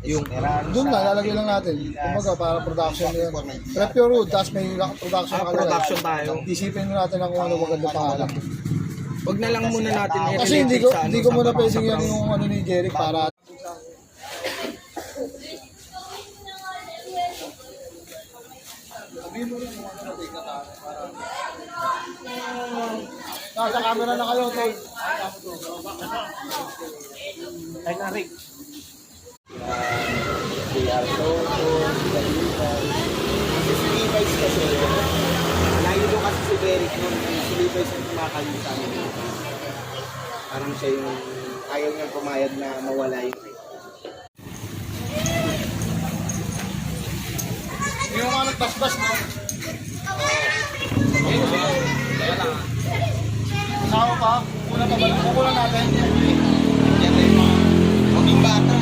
Yung Doon na, lalagay lang natin. Kumbaga, para production yun. Prep your road, tapos may production na production tayo. Isipin na natin kung ano maganda pangalan. Wag na lang muna natin Kasi hindi ko, sa hindi ko muna sa pwedeng yan brown. yung ano ni Jeric para... Sabihin mo rin kung ano natin katana para... Nasa camera na kayo, tol. Ay na Rick. Si Levi's kasi, layo doon kasi si Derek nun, si Levi's yung kumakalim sa amin. Parang siya yung ayaw niyang pumayag na mawala yung Yung mga nagtasbas, no? Kasama pa, kukunan pa ba? Kukunan natin. yan na yung mga maging bata.